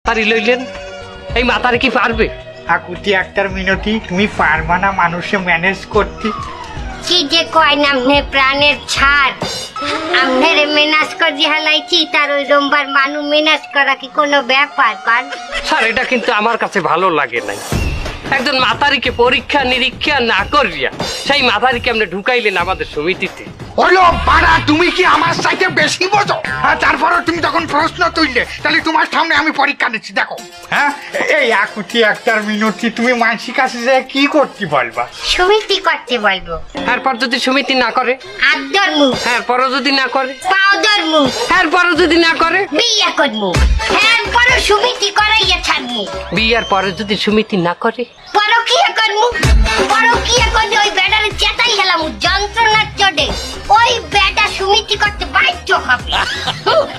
মাতারি লইলেন, এই মাতারি কি পারবে? আকুতি একটার মিনতি, তুমি পারবা না মানুষে ম্যানেজ করতে? কি যে কয় না আমনে প্রাণের ছাড়, আমনের মেনাজ করে হালাইছি, তার ওই রোমবার মানু মেনাজ করা কি কোনো ব্যাপার? স্যার এটা কিন্তু আমার কাছে ভালো লাগে নাই। একজন মাতারিকে পরীক্ষা নিরীক্ষা না করিয়া সেই মাতারিকে আপনি ঢুকাইলেন আমাদের সমিতিতে। হলো পাড়া, তুমি কি আমার সাথে বেশি বোঝো? তারপরে তুমি যখন প্রশ্ন তুললে, তাহলে তোমার সামনে আমি পরীক্ষা দিচ্ছি, দেখো। হ্যাঁ, এই আকুতি একটার মিনতি, তুমি মানসিক কাছে যে কি করতে বলবা? সমিতি করতে বলবো। এরপর যদি সমিতি না করে? আদর মুখ। এরপরও যদি না করে? পাউডার মুখ। এরপরও যদি না করে? বিয়ে করবো। এরপরও সমিতি করাইয়া ছাড়বো। বিয়ার পরে যদি সমিতি না করে? পরকিয়া করবো। পরকিয়া করলে ওই বেটারে চেতাই হেলাম যন্ত্রণার চড়ে, ওই বেটা সমিতি করতে বাধ্য হবে।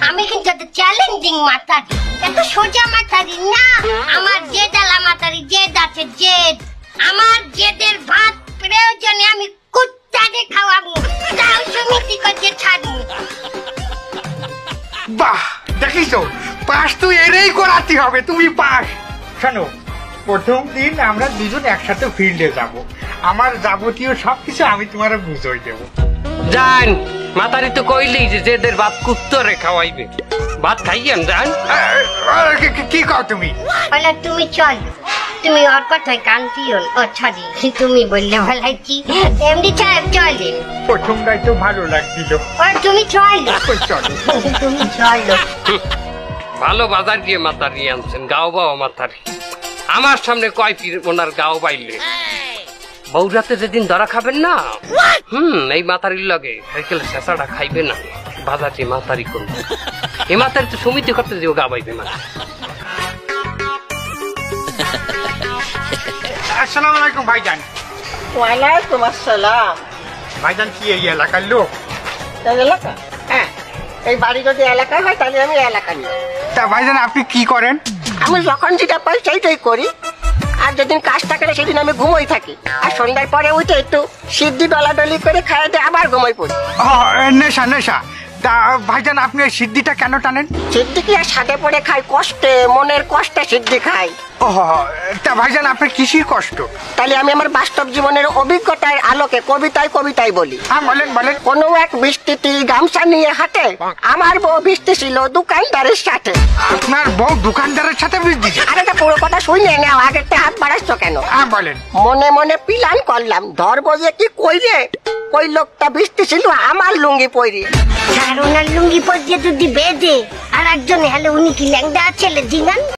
আমি কিন্তু একটা চ্যালেঞ্জিং মাতারি, এত সোজা মাতারি না। আমার জেদালা মাতারি, জেদ আছে জেদ। আমার জেদের ভাত প্রয়োজনে আমি কুত্তাকে খাওয়াবো, তাও সমিতি করতে ছাড়বো। বাহ, দেখিছো, পাস তো এরই করাতে হবে, তুমি পাস। শোনো, প্রথম দিন আমরা দুজন একসাথে ফিল্ডে যাব, আমার যাবতীয় সবকিছু আমি তোমার বুঝিয়ে দেবো। যান, মাতারি তো কইলেই যে জেদের ভাত কুত্তরে খাওয়াইবে, ভাত খাইয়েন যান। কি কও তুমি? বলে তুমি চল, তুমি ওর কথায় কান দিও। ও সরি, তুমি বললে ভালাইছি। এমডি সাহেব চলেন। প্রথমটাই তো ভালো লাগছিল। তুমি চল, চলো। তুমি চলো। ভালো বাজার গিয়ে মাতারি আনছেন, গাও বাবা মাতারি। আমার সামনে কয় পীর ওনার গাও বাইলে। বৌরাতে যেদিন ধরা খাবেন না, এই মাতারির লগে সাইকেল শেষাটা খাইবে না, বাজার যে মাতারি করবে। এই মাতারি তো সমিতি করতে যে গা বাইবে না। আসসালামু আলাইকুম ভাইজান। ওয়ালাইকুম আসসালাম। ভাইজান কি এই এলাকার লোক? এই এলাকা? হ্যাঁ, এই বাড়ি যদি এলাকা হয় তাহলে আমি এলাকা নিই। তা ভাইজান আপনি কি করেন? আমি যখন যেটা পাই সেইটাই করি, আর যেদিন কাজ থাকে না সেদিন আমি ঘুমোই থাকি, আর সন্ধ্যার পরে উঠে একটু সিদ্ধি ডলাডলি করে খাইতে আবার ঘুমোই পড়ি। নেশা নেশা। তা ভাইজান আপনি এই সিদ্ধিটা কেন টানেন? সিদ্ধি কি আর সাথে পড়ে খাই, কষ্টে, মনের কষ্টে সিদ্ধি খাই। ও তা ভাইজান আপনার কিসির কষ্ট? তাহলে আমি আমার বাস্তব জীবনের অভিজ্ঞতার আলোকে কবিতায় কবিতায় বলি। হ্যাঁ বলেন বলেন। কোনো এক বৃষ্টিতে গামছা নিয়ে হাঁটে, আমার বউ বৃষ্টি ছিল দোকানদারের সাথে। আপনার বউ দোকানদারের সাথে বৃষ্টি? আরে তা পুরো কথা শুনে নাও, আগেরটা হাত বাড়াচ্ছ কেন? হ্যাঁ বলেন। মনে মনে প্ল্যান করলাম, ধরবো যে কি কইরে, ওই লোকটা বৃষ্টি ছিল আমার লুঙ্গি পরে। আর ওনার লুঙ্গি পরিয়ে যদি বেঁধে আর একজন হেলে, উনি কি ল্যাংদা ছেলে দিনান?